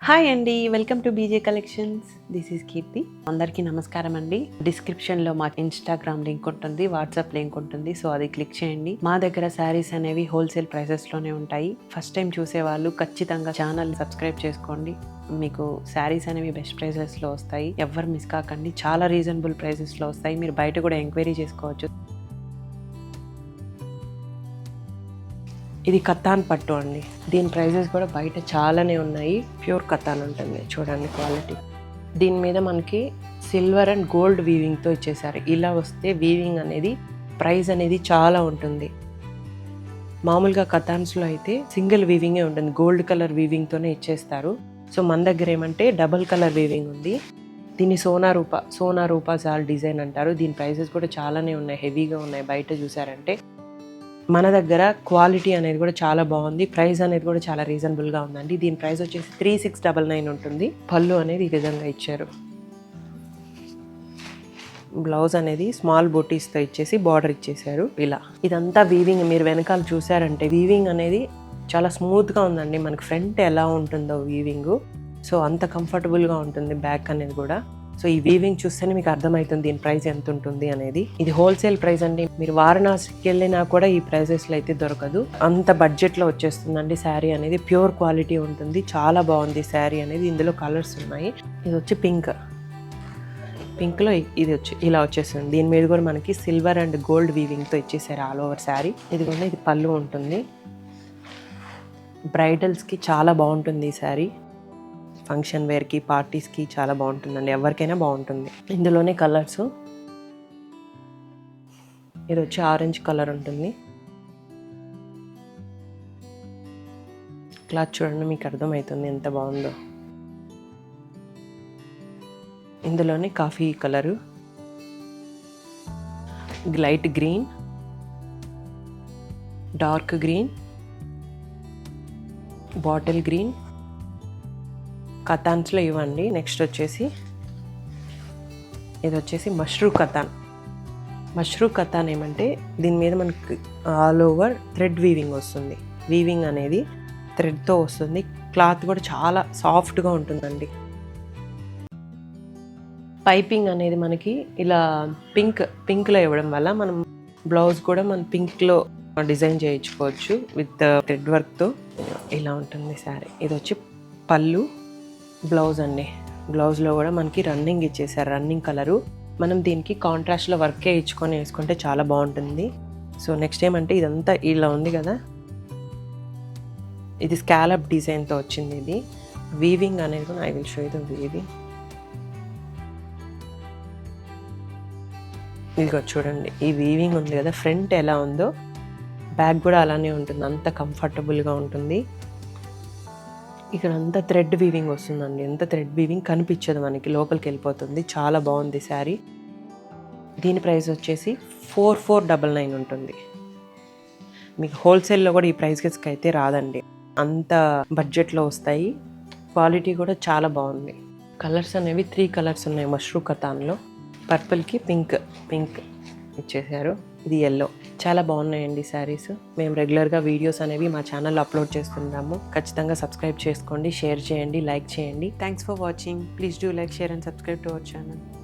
Hi అండి, welcome to BJ collections. This is Keerthi. అందరికీ నమస్కారం అండి. డిస్క్రిప్షన్లో మా ఇన్స్టాగ్రామ్ లింక్ ఉంటుంది, వాట్సాప్ లింక్ ఉంటుంది. సో అది క్లిక్ చేయండి. మా దగ్గర శారీస్ అనేవి హోల్సేల్ ప్రైసెస్లోనే ఉంటాయి. ఫస్ట్ టైం చూసే వాళ్ళు ఖచ్చితంగా ఛానల్ సబ్స్క్రైబ్ చేసుకోండి. మీకు శారీస్ అనేవి బెస్ట్ ప్రైసెస్లో వస్తాయి. ఎవరు మిస్ కాకండి. చాలా రీజనబుల్ ప్రైసెస్లో వస్తాయి. మీరు బయట కూడా ఎంక్వైరీ చేసుకోవచ్చు. ఇది కతాన్ పట్టు అండి. దీని ప్రైజెస్ కూడా బయట చాలానే ఉన్నాయి. ప్యూర్ కతాన్ ఉంటుంది, చూడండి క్వాలిటీ. దీని మీద మనకి సిల్వర్ అండ్ గోల్డ్ వీవింగ్తో ఇచ్చేసారు. ఇలా వస్తే వీవింగ్ అనేది ప్రైస్ అనేది చాలా ఉంటుంది. మామూలుగా కతాన్స్లో అయితే సింగిల్ వీవింగే ఉంటుంది, గోల్డ్ కలర్ వీవింగ్తోనే ఇచ్చేస్తారు. సో మన దగ్గర ఏమంటే డబల్ కలర్ వీవింగ్ ఉంది. దీన్ని సోనా రూపా జాల్ డిజైన్ అంటారు. దీని ప్రైసెస్ కూడా చాలానే ఉన్నాయి, హెవీగా ఉన్నాయి. బయట చూసారంటే మన దగ్గర క్వాలిటీ అనేది కూడా చాలా బాగుంది. ప్రైస్ అనేది కూడా చాలా రీజనబుల్గా ఉందండి. దీని ప్రైస్ వచ్చేసి 3699 ఉంటుంది. పళ్ళు అనేది ఈ విధంగా ఇచ్చారు. బ్లౌజ్ అనేది స్మాల్ బొటీస్తో ఇచ్చేసి బార్డర్ ఇచ్చేసారు. ఇలా ఇదంతా వీవింగ్. మీరు వెనకాల చూసారంటే వీవింగ్ అనేది చాలా స్మూత్గా ఉందండి. మనకి ఫ్రంట్ ఎలా ఉంటుందో వీవింగ్, సో అంత కంఫర్టబుల్గా ఉంటుంది బ్యాక్ అనేది కూడా. సో ఈ వీవింగ్ చూస్తేనే మీకు అర్థమవుతుంది దీని ప్రైస్ ఎంత ఉంటుంది అనేది. ఇది హోల్సేల్ ప్రైస్ అండి. మీరు వారణాసికి వెళ్ళినా కూడా ఈ ప్రైసెస్లో అయితే దొరకదు. అంత బడ్జెట్లో వచ్చేస్తుందండి. శారీ అనేది ప్యూర్ క్వాలిటీ ఉంటుంది. చాలా బాగుంది శారీ అనేది. ఇందులో కలర్స్ ఉన్నాయి. ఇది వచ్చి పింక్లో ఇది వచ్చి ఇలా వచ్చేస్తుంది. దీని మీద కూడా మనకి సిల్వర్ అండ్ గోల్డ్ వీవింగ్తో ఇచ్చేసారు ఆల్ ఓవర్ శారీ. ఇది కూడా ఇది పళ్ళు ఉంటుంది. బ్రైడల్స్కి చాలా బాగుంటుంది ఈ శారీ. ఫంక్షన్ వేర్కి, పార్టీస్కి చాలా బాగుంటుందండి. ఎవరికైనా బాగుంటుంది. ఇందులోనే కలర్స్. ఇది వచ్చి ఆరెంజ్ కలర్ ఉంటుంది. క్లాత్ చూడండి, మీకు అర్థమవుతుంది ఎంత బాగుందో. ఇందులోనే coffee colour, light green, dark green, bottle green, కతాన్స్లో ఇవ్వండి. నెక్స్ట్ వచ్చేసి ఇది వచ్చేసి మష్రూ కతాన్ ఏమంటే దీని మీద మనకి ఆల్ ఓవర్ థ్రెడ్ వీవింగ్ వస్తుంది. వీవింగ్ అనేది థ్రెడ్తో వస్తుంది. క్లాత్ కూడా చాలా సాఫ్ట్గా ఉంటుందండి. పైపింగ్ అనేది మనకి ఇలా పింక్లో ఇవ్వడం వల్ల మనం బ్లౌజ్ కూడా మనం పింక్లో డిజైన్ చేయించుకోవచ్చు విత్ థ్రెడ్ వర్క్తో. ఇలా ఉంటుంది శారీ. ఇది వచ్చి పళ్ళు, బ్లౌజ్ అండి. బ్లౌజ్లో కూడా మనకి రన్నింగ్ ఇచ్చేసారు, రన్నింగ్ కలరు. మనం దీనికి కాంట్రాస్ట్లో వర్కే ఇచ్చుకొని వేసుకుంటే చాలా బాగుంటుంది. సో నెక్స్ట్ ఏమంటే ఇదంతా ఇలా ఉంది కదా, ఇది స్కాలప్ డిజైన్తో వచ్చింది. ఇది వీవింగ్ అనేది కూడా I will show you the weaving. ఇదిగో చూడండి, ఈ వీవింగ్ ఉంది కదా, ఫ్రంట్ ఎలా ఉందో బ్యాక్ కూడా అలానే ఉంటుంది. అంత కంఫర్టబుల్గా ఉంటుంది. ఇక్కడ అంతా థ్రెడ్ వీవింగ్ వస్తుందండి. ఎంత థ్రెడ్ వీవింగ్ కనిపించదు మనకి, లోపలికి వెళ్ళిపోతుంది. చాలా బాగుంది శారీ. దీని ప్రైస్ వచ్చేసి 4499 ఉంటుంది. మీకు హోల్సేల్లో కూడా ఈ ప్రైస్కి అయితే రాదండి, అంత బడ్జెట్లో వస్తాయి. క్వాలిటీ కూడా చాలా బాగుంది. కలర్స్ అనేవి 3 కలర్స్ ఉన్నాయి మష్రూ కతాన్లో. పర్పుల్కి పింక్ ఇచ్చేసారు. ఇది ఎల్లో. చాలా బాగున్నాయండి శారీస్. మేము రెగ్యులర్గా వీడియోస్ అనేవి మా ఛానల్లో అప్లోడ్ చేస్తున్నాము. ఖచ్చితంగా సబ్స్క్రైబ్ చేసుకోండి, షేర్ చేయండి, లైక్ చేయండి. Thanks for watching. Please do like, share and subscribe to our channel.